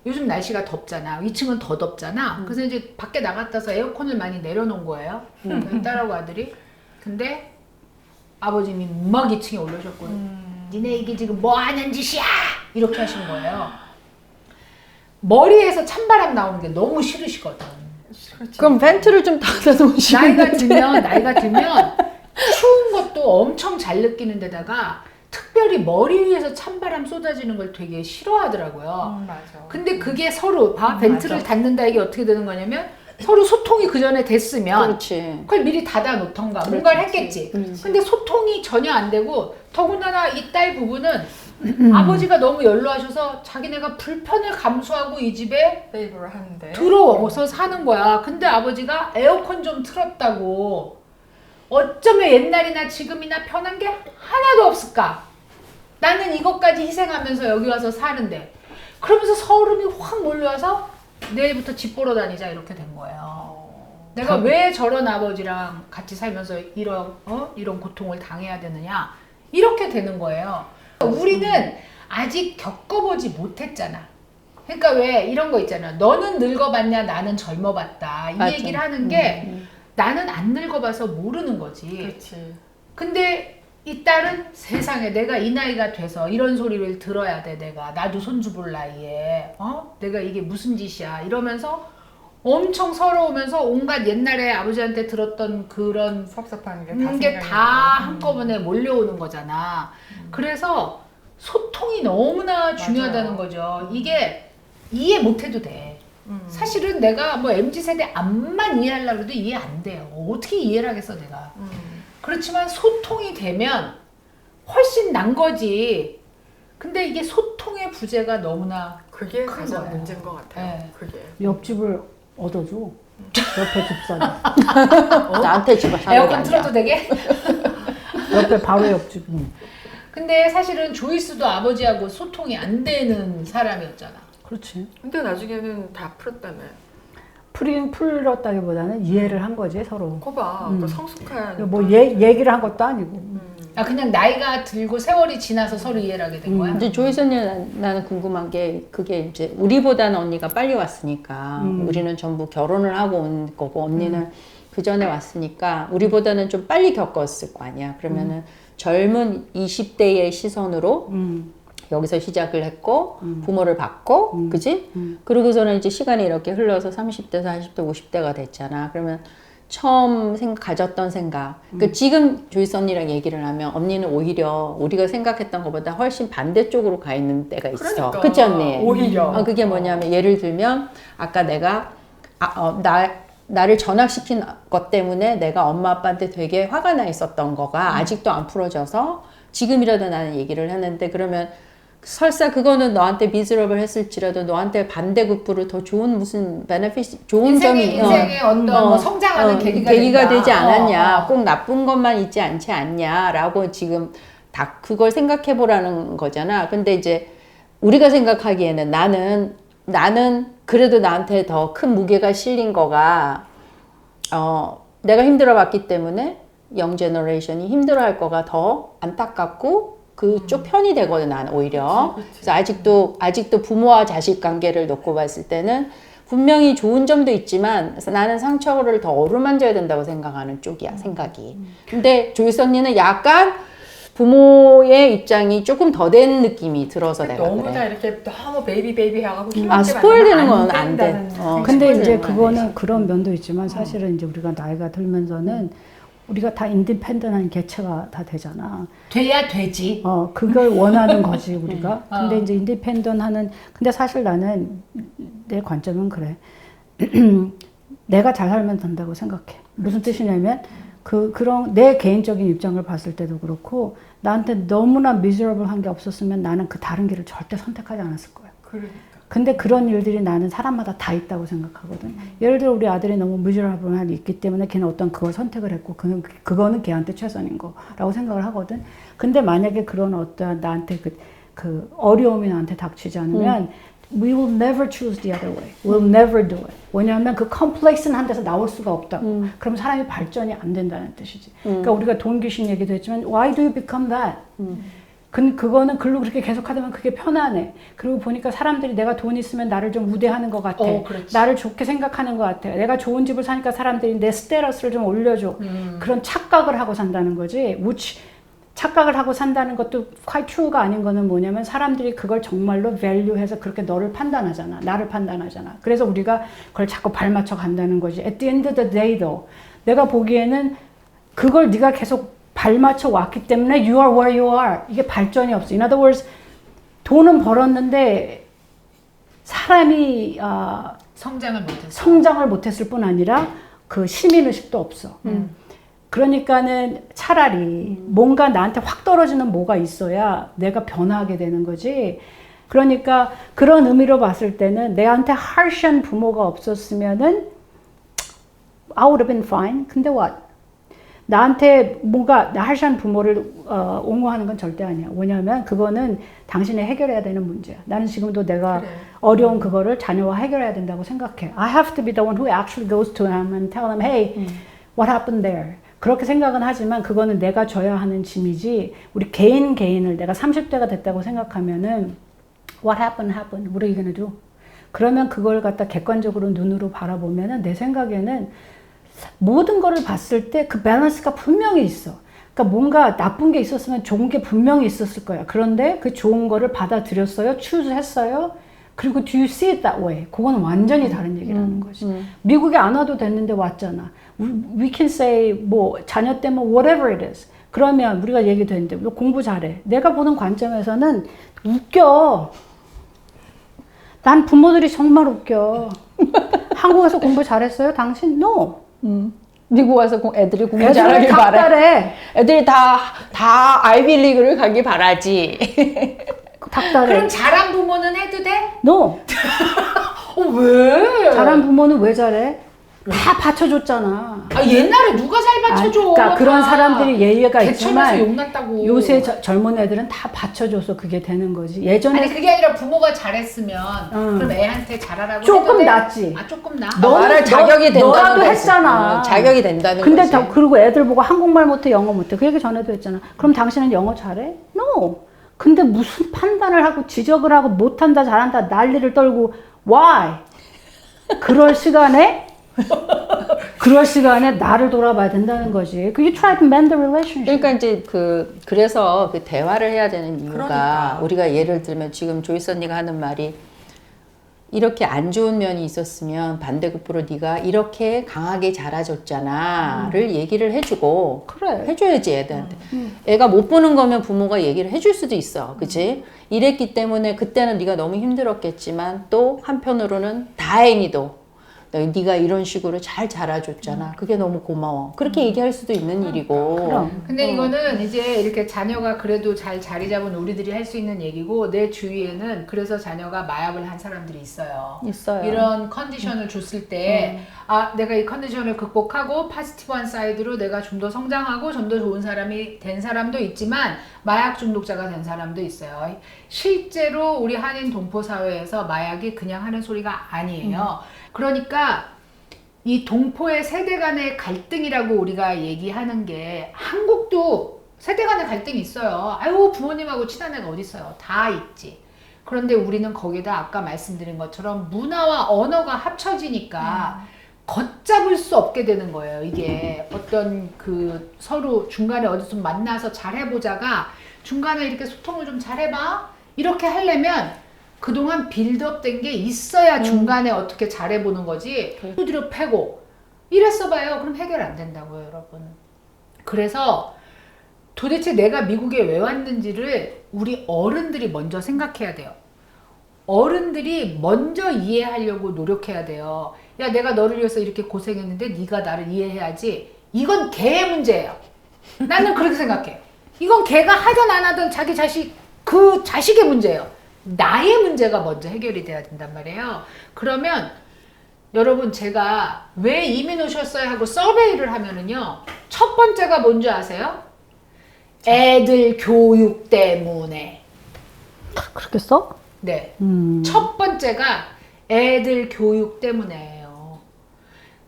요즘 날씨가 덥잖아. 2층은 더 덥잖아. 그래서 이제 밖에 나갔다서 에어컨을 많이 내려놓은 거예요. 딸하고 아들이. 근데 아버님이 막 2층에 올라오셨고 니네 이게 지금 뭐 하는 짓이야! 이렇게 하신 거예요. 머리에서 찬바람 나오는 게 너무 싫으시거든. 그렇지. 그럼 벤트를 좀 닫아놓으시면 나이가 들면 추운 것도 엄청 잘 느끼는 데다가 특별히 머리 위에서 찬바람 쏟아지는 걸 되게 싫어하더라고요. 맞아. 근데 그게 서로 벤트를 닫는다 이게 어떻게 되는 거냐면 서로 소통이 그 전에 됐으면 그렇지. 그걸 미리 닫아놓던가 뭔가를 했겠지. 근데 소통이 전혀 안 되고 더군다나 이 딸 부부는 아버지가 너무 연로하셔서 자기네가 불편을 감수하고 이 집에 세이브를 하는데 들어와서 사는 거야. 근데 아버지가 에어컨 좀 틀었다고 어쩌면 옛날이나 지금이나 편한 게 하나도 없을까? 나는 이것까지 희생하면서 여기 와서 사는데 그러면서 서름이 확 몰려와서 내일부터 집 보러 다니자 이렇게 된 거예요. 내가 왜 저런 아버지랑 같이 살면서 이런 고통을 당해야 되느냐 이렇게 되는 거예요. 우리는 아직 겪어보지 못했잖아. 그러니까 왜 이런 거 있잖아. 너는 늙어봤냐 나는 젊어봤다. 이 맞아. 얘기를 하는 게 나는 안 늙어봐서 모르는 거지. 그렇지. 근데 이 딸은 세상에 내가 이 나이가 돼서 이런 소리를 들어야 돼. 나도 손주 볼 나이에 내가 이게 무슨 짓이야 이러면서 엄청 서러우면서 온갖 옛날에 아버지한테 들었던 그런 섭섭한 게 다 한꺼번에 몰려오는 거잖아. 그래서 소통이 너무나 중요하다는 거죠. 이게 이해 못해도 돼. 사실은 내가 뭐 MZ세대 암만 이해하려고 해도 이해 안 돼요. 어떻게 이해를 하겠어 내가. 그렇지만 소통이 되면 훨씬 난 거지. 근데 이게 소통의 부재가 너무나 그게 큰 가장 거예요. 문제인 것 같아요. 네. 그게. 옆집을 얻어줘. 옆에 집사람. 나한테 집어 에어컨 틀어도 되게? 옆에 바로 옆집. 근데 사실은 조이스도 아버지하고 소통이 안 되는 사람이었잖아. 그렇지. 근데 나중에는 다 풀었다며. 풀었다기보다는 이해를 한 거지 서로. 거봐, 그 성숙한. 뭐 얘기를 한 것도 아니고. 아 그냥 나이가 들고 세월이 지나서 서로 이해를 하게 된 거야? 이제 조혜선이 나는 궁금한 게 그게 이제 우리보다는 언니가 빨리 왔으니까 우리는 전부 결혼을 하고 온 거고 언니는 그 전에 왔으니까 우리보다는 좀 빨리 겪었을 거 아니야. 그러면은 젊은 20대의 시선으로 여기서 시작을 했고 부모를 받고 그지? 그러고서는 이제 시간이 이렇게 흘러서 30대, 40대, 50대가 됐잖아. 그러면 처음 가졌던 생각. 그러니까 지금 조이스 언니랑 얘기를 하면 언니는 오히려 우리가 생각했던 것보다 훨씬 반대쪽으로 가 있는 때가 있어. 그러니까. 그치 언니? 오히려. 그게 뭐냐면 예를 들면 아까 내가 나를 전학시킨 것 때문에 내가 엄마 아빠한테 되게 화가 나 있었던 거가 아직도 안 풀어져서 지금이라도 나는 얘기를 했는데 그러면 설사 그거는 너한테 미즈러블 했을지라도 너한테 반대급부로 더 좋은 무슨 베네핏 좋은 점이 인생의 어떤 뭐 성장하는 계기가 된다. 되지 않았냐 꼭 나쁜 것만 있지 않지 않냐라고 지금 다 그걸 생각해 보라는 거잖아. 근데 이제 우리가 생각하기에는 나는 그래도 나한테 더 큰 무게가 실린 거가 내가 힘들어 봤기 때문에 영 제너레이션이 힘들어 할 거가 더 안타깝고 그쪽 편이 되거든 나는 오히려. 그래서 아직도 부모와 자식 관계를 놓고 봤을 때는 분명히 좋은 점도 있지만 나는 상처를 더 어루만져야 된다고 생각하는 쪽이야 생각이. 근데 조이스 언니는 약간 부모의 입장이 조금 더 된 느낌이 들어서 내가 너무나 그래. 이렇게 너무 베이비 해가고 힘없게 스포일 되는 건 안 안 돼. 된다는 근데 스포일 이제 되는 건 그거는 아니지. 그런 면도 있지만 사실은 이제 우리가 나이가 들면서는 우리가 다 인디펜던한 개체가 다 되잖아. 돼야 되지. 그걸 원하는 거지 우리가. 근데 이제 인디펜던하는 근데 사실 나는 내 관점은 그래. 내가 잘 살면 된다고 생각해. 무슨 뜻이냐면 그런 내 개인적인 입장을 봤을 때도 그렇고 나한테 너무나 미저러블한 게 없었으면 나는 그 다른 길을 절대 선택하지 않았을 거야. 그러니까. 근데 그런 일들이 나는 사람마다 다 있다고 생각하거든. 예를 들어 우리 아들이 너무 미저러블한 게 있기 때문에 걔는 어떤 그걸 선택을 했고 그거는 걔한테 최선인 거라고 생각을 하거든. 근데 만약에 그런 어떠한 나한테 그 어려움이 나한테 닥치지 않으면 we will never choose the other way. We'll never do it. 왜냐하면 그 complacent한 데서 나올 수가 없다고. 그럼 사람이 발전이 안 된다는 뜻이지. 그러니까 우리가 돈 귀신 얘기도 했지만 why do you become that? 그거는 글로 그렇게 계속하다 그게 편안해. 그리고 보니까 사람들이 내가 돈 있으면 나를 좀 우대하는 것 같아. 나를 좋게 생각하는 것 같아. 내가 좋은 집을 사니까 사람들이 내 스테러스를 좀 올려줘. 그런 착각을 하고 산다는 거지. which 착각을 하고 산다는 것도 quite true가 아닌 거는 뭐냐면 사람들이 그걸 정말로 value해서 그렇게 너를 판단하잖아. 나를 판단하잖아. 그래서 우리가 그걸 자꾸 발맞춰 간다는 거지. At the end of the day though, 내가 보기에는 그걸 네가 계속 발맞춰 왔기 때문에 you are where you are. 이게 발전이 없어. In other words, 돈은 벌었는데 사람이 성장을 못했을 뿐 아니라 그 시민의식도 없어. 그러니까는 차라리 뭔가 나한테 확 떨어지는 뭐가 있어야 내가 변화하게 되는 거지. 그러니까 그런 의미로 봤을 때는 내한테 harsh한 부모가 없었으면은 I would have been fine. 근데 what? 나한테 뭔가 harsh한 부모를 옹호하는 건 절대 아니야. 왜냐하면 그거는 당신이 해결해야 되는 문제야. 나는 지금도 내가 어려운 그거를 자녀와 해결해야 된다고 생각해. I have to be the one who actually goes to him and tell him, hey, what happened there? 그렇게 생각은 하지만 그거는 내가 져야 하는 짐이지 우리 개인을 내가 30대가 됐다고 생각하면은 what happened? What are you gonna do? 그러면 그걸 갖다 객관적으로 눈으로 바라보면은 내 생각에는 모든 거를 봤을 때 그 밸런스가 분명히 있어. 그러니까 뭔가 나쁜 게 있었으면 좋은 게 분명히 있었을 거야. 그런데 그 좋은 거를 받아들였어요. choose 했어요. 그리고 do you see it that way? 그거는 완전히 다른 얘기라는 거지. 미국에 안 와도 됐는데 왔잖아. We can say 뭐 자녀 때문에 whatever it is. 그러면 우리가 얘기도 했는데 너 공부 잘해. 내가 보는 관점에서는 웃겨. 난 부모들이 정말 웃겨. 한국에서 공부 잘했어요? 당신? No. 미국 와서 애들이 공부 잘하길 바래. 애들이 다 아이비리그를 가길 바라지. 닥달해. 그럼 잘한 부모는 해도 돼? No. 왜? 잘한 부모는 왜 잘해? 다 받쳐줬잖아. 아 옛날에 누가 잘 받쳐줘? 그러니까 그런 다. 사람들이 예의가 개천에서 있지만 욕났다고. 요새 젊은 애들은 다 받쳐줘서 그게 되는 거지. 예전에 아니 그게 아니라 부모가 잘했으면 그럼 애한테 잘하라고 조금 해도 돼? 낫지. 아 조금 나? 말할 자격이 된다는 너라도 거지. 했잖아. 자격이 된다는 근데 거지. 그리고 애들 보고 한국말 못해, 영어 못해. 그 얘기 전에도 했잖아. 그럼 당신은 영어 잘해? No. 근데 무슨 판단을 하고 지적을 하고 못한다, 잘한다, 난리를 떨고 why? 그럴 시간에 나를 돌아봐야 된다는 거지. You try to mend the relationship. 그러니까 이제 그래서 그 대화를 해야 되는 이유가 그러니까. 우리가 예를 들면 지금 조이스 언니가 하는 말이 이렇게 안 좋은 면이 있었으면 반대급부로 네가 이렇게 강하게 자라줬잖아를 얘기를 해주고 그래. 해줘야지 애들한테. 애가 못 보는 거면 부모가 얘기를 해줄 수도 있어, 그치? 이랬기 때문에 그때는 네가 너무 힘들었겠지만 또 한편으로는 다행히도 네가 이런 식으로 잘 자라줬잖아. 그게 너무 고마워. 그렇게 얘기할 수도 있는 일이고. 그럼. 근데 이거는 이제 이렇게 자녀가 그래도 잘 자리 잡은 우리들이 할 수 있는 얘기고 내 주위에는 그래서 자녀가 마약을 한 사람들이 있어요. 있어요. 이런 컨디션을 줬을 때 아 내가 이 컨디션을 극복하고 파지티브한 사이드로 내가 좀 더 성장하고 좀 더 좋은 사람이 된 사람도 있지만 마약 중독자가 된 사람도 있어요. 실제로 우리 한인 동포 사회에서 마약이 그냥 하는 소리가 아니에요. 그러니까 이 동포의 세대 간의 갈등이라고 우리가 얘기하는 게 한국도 세대 간의 갈등이 있어요. 아유 부모님하고 친한 애가 어디 있어요. 다 있지. 그런데 우리는 거기다 아까 말씀드린 것처럼 문화와 언어가 합쳐지니까 걷잡을 수 없게 되는 거예요. 이게 어떤 그 서로 중간에 어디서 좀 만나서 잘해보자가 중간에 이렇게 소통을 좀 잘해봐 이렇게 하려면 그동안 빌드업 된 게 있어야 중간에 어떻게 잘해보는 거지 두드려 패고 이랬어 봐요. 그럼 해결 안 된다고요, 여러분. 그래서 도대체 내가 미국에 왜 왔는지를 우리 어른들이 먼저 생각해야 돼요. 어른들이 먼저 이해하려고 노력해야 돼요. 야 내가 너를 위해서 이렇게 고생했는데 네가 나를 이해해야지. 이건 걔의 문제예요. 나는 그렇게 생각해. 이건 걔가 하든 안 하든 자기 자식 그 자식의 문제예요. 나의 문제가 먼저 해결이 돼야 된단 말이에요. 그러면 여러분 제가 왜 이민 오셨어요 하고 서베이를 하면은요 첫 번째가 뭔지 아세요? 애들 교육 때문에. 그렇게 써? 네. 첫 번째가 애들 교육 때문에예요.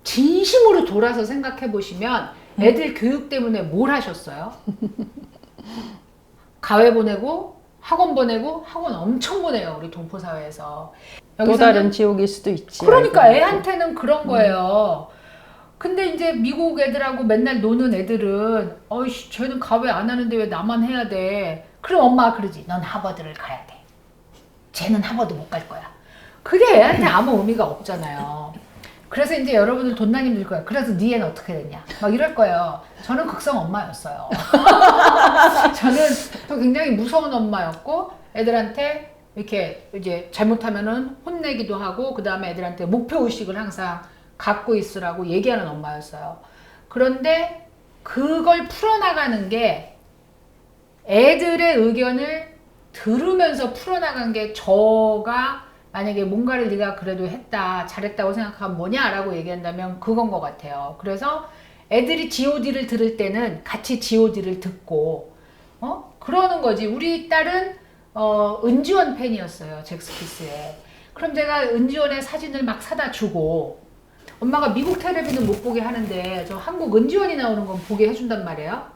진심으로 돌아서 생각해 보시면 애들 교육 때문에 뭘 하셨어요? 가외 보내고 학원 보내고 학원 엄청 보내요. 우리 동포 사회에서. 또 다른 지옥일 수도 있지. 그러니까 애한테는 그런 거예요. 근데 이제 미국 애들하고 맨날 노는 애들은 어이씨 쟤는 가외 안 하는데 왜 나만 해야 돼? 그럼 엄마가 그러지. 넌 하버드를 가야 돼. 쟤는 하버드 못 갈 거야. 그게 애한테 아무 의미가 없잖아요. 그래서 이제 여러분들 돈 나님 들 거야. 그래서 네 애는 어떻게 됐냐? 막 이럴 거예요. 저는 극성 엄마였어요. 저는 또 굉장히 무서운 엄마였고 애들한테 이렇게 이제 잘못하면은 혼내기도 하고 그 다음에 애들한테 목표의식을 항상 갖고 있으라고 얘기하는 엄마였어요. 그런데 그걸 풀어나가는 게 애들의 의견을 들으면서 풀어나간 게 저가 만약에 뭔가를 네가 그래도 했다 잘했다고 생각하면 뭐냐라고 얘기한다면 그건 것 같아요. 그래서 애들이 G.O.D를 들을 때는 같이 G.O.D를 듣고 그러는 거지. 우리 딸은 은지원 팬이었어요. 잭스키스의. 그럼 제가 은지원의 사진을 막 사다 주고 엄마가 미국 텔레비는 못 보게 하는데 저 한국 은지원이 나오는 건 보게 해준단 말이에요.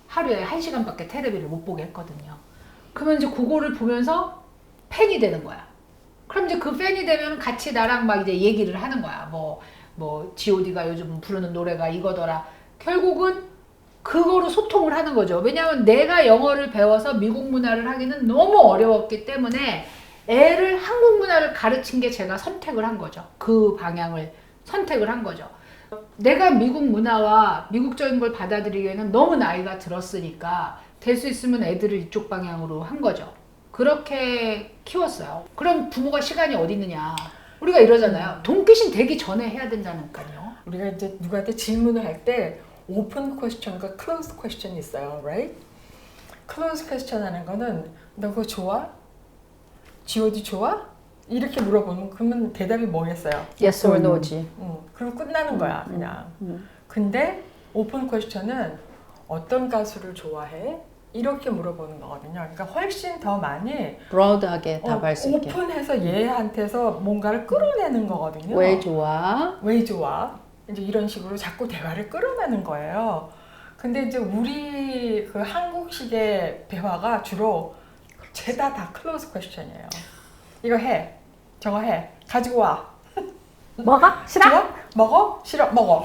하루에 1시간밖에 텔레비를 못 보게 했거든요. 그러면 이제 그거를 보면서 팬이 되는 거야. 그럼 이제 그 팬이 되면 같이 나랑 막 이제 얘기를 하는 거야. 뭐 G.O.D가 요즘 부르는 노래가 이거더라. 결국은 그거로 소통을 하는 거죠. 왜냐하면 내가 영어를 배워서 미국 문화를 하기는 너무 어려웠기 때문에 애를 한국 문화를 가르친 게 제가 선택을 한 거죠. 그 방향을 선택을 한 거죠. 내가 미국 문화와 미국적인 걸 받아들이기에는 너무 나이가 들었으니까 될 수 있으면 애들을 이쪽 방향으로 한 거죠. 그렇게 키웠어요. 그럼 부모가 시간이 어디 있느냐. 우리가 이러잖아요. 돈귀신 되기 전에 해야 된다니까요. 우리가 이제 누구한테 질문을 할 때 오픈 퀘스천과 클로즈 퀘스천이 있어요, right? 클로즈 퀘스천 하는 거는 너 그거 좋아? G.O.D 좋아? 이렇게 물어보면 그러면 대답이 뭐겠어요? Yes or no지. 그리고 끝나는 거야 그냥. 근데 오픈 퀘스천은 어떤 가수를 좋아해? 이렇게 물어보는 거거든요. 그러니까 훨씬 더 많이 브로드하게 답할 수 있게. 오픈해서 얘한테서 뭔가를 끌어내는 거거든요. 왜 좋아? 왜 좋아? 이제 이런 식으로 자꾸 대화를 끌어내는 거예요. 근데 이제 우리 그 한국식의 대화가 주로 죄다 다 클로즈 퀘스천이에요. 이거 해, 저거 해, 가지고 와. 뭐가? 싫어? 좋아? 먹어? 싫어? 먹어.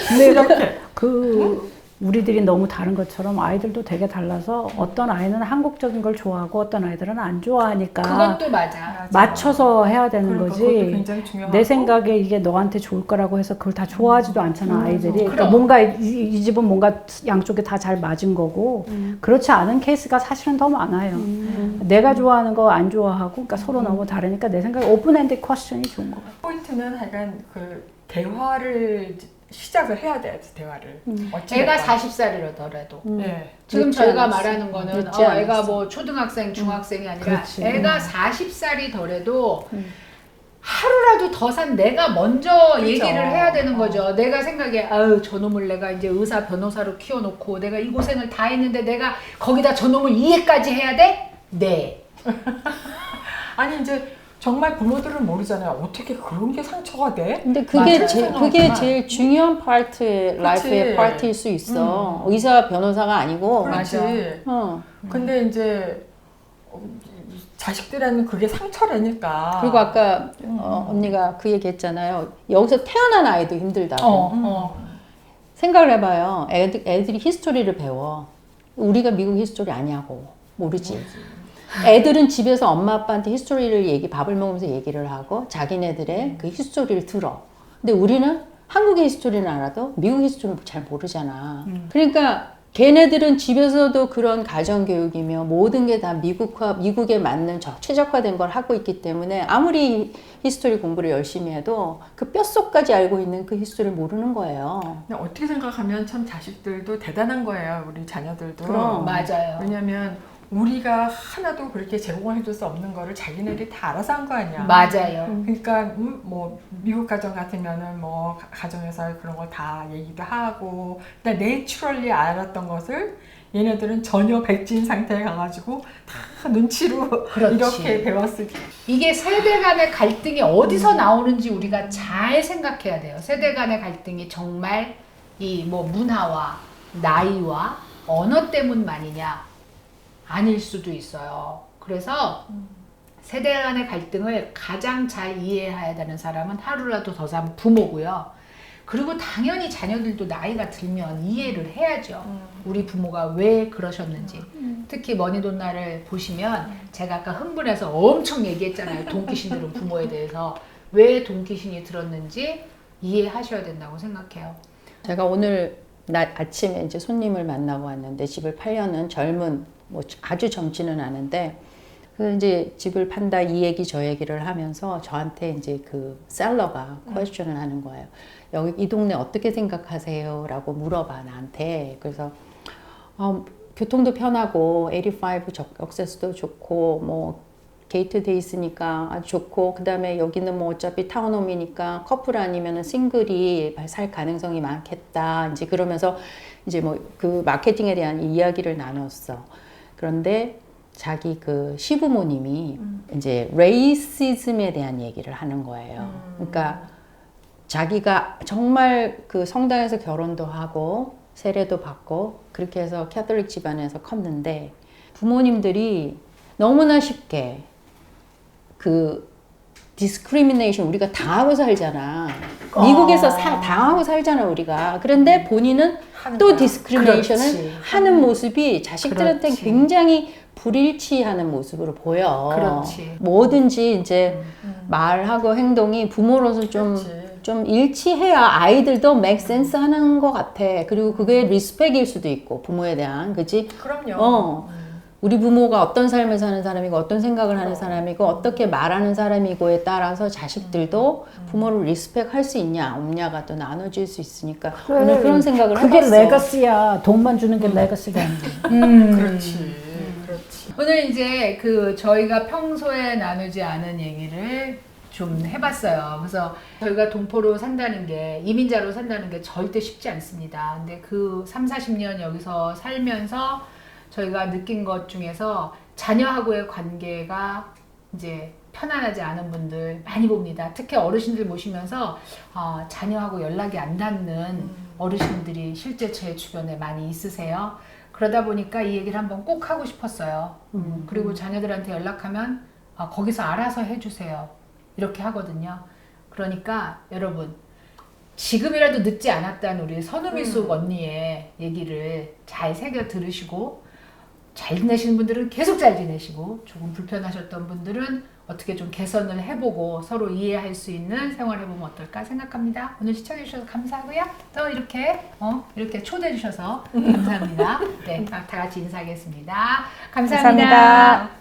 근데 이렇게. 우리들이 너무 다른 것처럼 아이들도 되게 달라서 어떤 아이는 한국적인 걸 좋아하고 어떤 아이들은 안 좋아하니까 그것도 맞아. 맞춰서 해야 되는 그러니까 거지. 그것도 굉장히 중요하고. 내 생각에 이게 너한테 좋을 거라고 해서 그걸 다 좋아하지도 않잖아, 아이들이. 그러니까 그럼. 뭔가 이 집은 뭔가 양쪽에 다 잘 맞은 거고 그렇지 않은 케이스가 사실은 더 많아요. 내가 좋아하는 거 안 좋아하고 그러니까 서로 너무 다르니까 내 생각에 오픈엔드 퀘스천이 좋은 거 같아. 포인트는 하여간 그 대화를 시작을 해야 돼, 대화를. 애가 40살이라더라도 네. 지금 늦지 저희가 않았어. 말하는 거는 늦지 애가 않았어. 뭐 초등학생, 중학생이 아니라 그렇지. 애가 40살이더라도 하루라도 더 산 내가 먼저 그렇죠. 얘기를 해야 되는 거죠. 내가 생각에 아유 저놈을 내가 이제 의사 변호사로 키워놓고 내가 이 고생을 다 했는데 내가 거기다 저놈을 이해까지 해야 돼? 네. 아니 이제 정말 부모들은 모르잖아요. 어떻게 그런 게 상처가 돼? 근데 맞아요. 그게 제일 중요한 파트의 라이프의 파트일 수 있어. 의사 변호사가 아니고. 그렇지. 어. 근데 이제 자식들한테는 그게 상처라니까. 그리고 아까 언니가 그 얘기 했잖아요. 여기서 태어난 아이도 힘들다고. 생각을 해봐요. 애들이 히스토리를 배워. 우리가 미국 히스토리 아냐고. 모르지. 애들은 집에서 엄마 아빠한테 히스토리를 밥을 먹으면서 얘기를 하고 자기네들의 그 히스토리를 들어. 근데 우리는 한국의 히스토리는 알아도 미국 히스토리는 잘 모르잖아. 그러니까 걔네들은 집에서도 그런 가정교육이며 모든 게 다 미국에 맞는 최적화된 걸 하고 있기 때문에 아무리 히스토리 공부를 열심히 해도 그 뼛속까지 알고 있는 그 히스토리를 모르는 거예요. 근데 어떻게 생각하면 참 자식들도 대단한 거예요. 우리 자녀들도. 그럼. 맞아요. 왜냐면 우리가 하나도 그렇게 제공을 해줄 수 없는 거를 자기네들이 다 알아서 한 거 아니야. 맞아요. 그러니까 뭐 미국 가정 같으면은 뭐 가정에서 그런 거 다 얘기도 하고, 근데 내추럴리 알았던 것을 얘네들은 전혀 백지인 상태에 가가지고 다 눈치로 그렇지. 이렇게 배웠을 때. 이게 세대 간의 갈등이 어디서 나오는지 우리가 잘 생각해야 돼요. 세대 간의 갈등이 정말 이 뭐 문화와 나이와 언어 때문만이냐? 아닐 수도 있어요. 그래서 세대 간의 갈등을 가장 잘 이해해야 되는 사람은 하루라도 더 산 부모고요. 그리고 당연히 자녀들도 나이가 들면 이해를 해야죠. 우리 부모가 왜 그러셨는지. 특히 머니돈나를 보시면 제가 아까 흥분해서 엄청 얘기했잖아요. 돈귀신 들은 부모에 대해서. 왜 돈귀신이 들었는지 이해하셔야 된다고 생각해요. 제가 오늘 아침에 이제 손님을 만나고 왔는데 집을 팔려는 젊은 뭐 아주 젊지는 않은데 그 이제 집을 판다 이 얘기 저 얘기를 하면서 저한테 이제 그 셀러가 퀘스천을 하는 거예요. 여기 이 동네 어떻게 생각하세요? 라고 물어봐 나한테. 그래서 교통도 편하고 85 억세스도 좋고 뭐 게이트 돼 있으니까 아주 좋고 그다음에 여기는 뭐 어차피 타운홈이니까 커플 아니면은 싱글이 살 가능성이 많겠다. 이제 그러면서 이제 뭐 그 마케팅에 대한 이야기를 나눴어. 그런데 자기 그 시부모님이 이제 레이시즘에 대한 얘기를 하는 거예요. 그러니까 자기가 정말 그 성당에서 결혼도 하고 세례도 받고 그렇게 해서 캐톨릭 집안에서 컸는데 부모님들이 너무나 쉽게 그 디스크리미네이션 우리가 당하고 살잖아. 미국에서 당하고 살잖아 우리가. 그런데 본인은 또 거야. 디스크리미네이션을 그렇지. 하는 모습이 자식들한테 그렇지. 굉장히 불일치하는 모습으로 보여. 그렇지. 뭐든지 이제 말하고 행동이 부모로서 좀 일치해야 아이들도 make sense 하는 것 같아. 그리고 그게 리스펙일 수도 있고 부모에 대한 그지? 그럼요. 우리 부모가 어떤 삶을 사는 사람이고 어떤 생각을 하는 사람이고 어떻게 말하는 사람이고에 따라서 자식들도 부모를 리스펙할 수 있냐 없냐가 또 나눠질 수 있으니까 오늘 그런 생각을 그게 해봤어. 레거시야. 돈만 주는 게 레거시가 아니야. 그렇지. 그렇지. 오늘 이제 그 저희가 평소에 나누지 않은 얘기를 좀 해봤어요. 그래서 저희가 동포로 산다는 게, 이민자로 산다는 게 절대 쉽지 않습니다. 근데 그 3, 40년 여기서 살면서 저희가 느낀 것 중에서 자녀하고의 관계가 이제 편안하지 않은 분들 많이 봅니다. 특히 어르신들 모시면서 자녀하고 연락이 안 닿는 어르신들이 실제 제 주변에 많이 있으세요. 그러다 보니까 이 얘기를 한번 꼭 하고 싶었어요. 그리고 자녀들한테 연락하면 거기서 알아서 해주세요. 이렇게 하거든요. 그러니까 여러분, 지금이라도 늦지 않았다는 우리 선우미숙 언니의 얘기를 잘 새겨 들으시고, 잘 지내시는 분들은 계속 잘 지내시고, 조금 불편하셨던 분들은 어떻게 좀 개선을 해보고 서로 이해할 수 있는 생활을 해보면 어떨까 생각합니다. 오늘 시청해주셔서 감사하고요. 또 이렇게 초대해주셔서 감사합니다. 네, 다 같이 인사하겠습니다. 감사합니다. 감사합니다.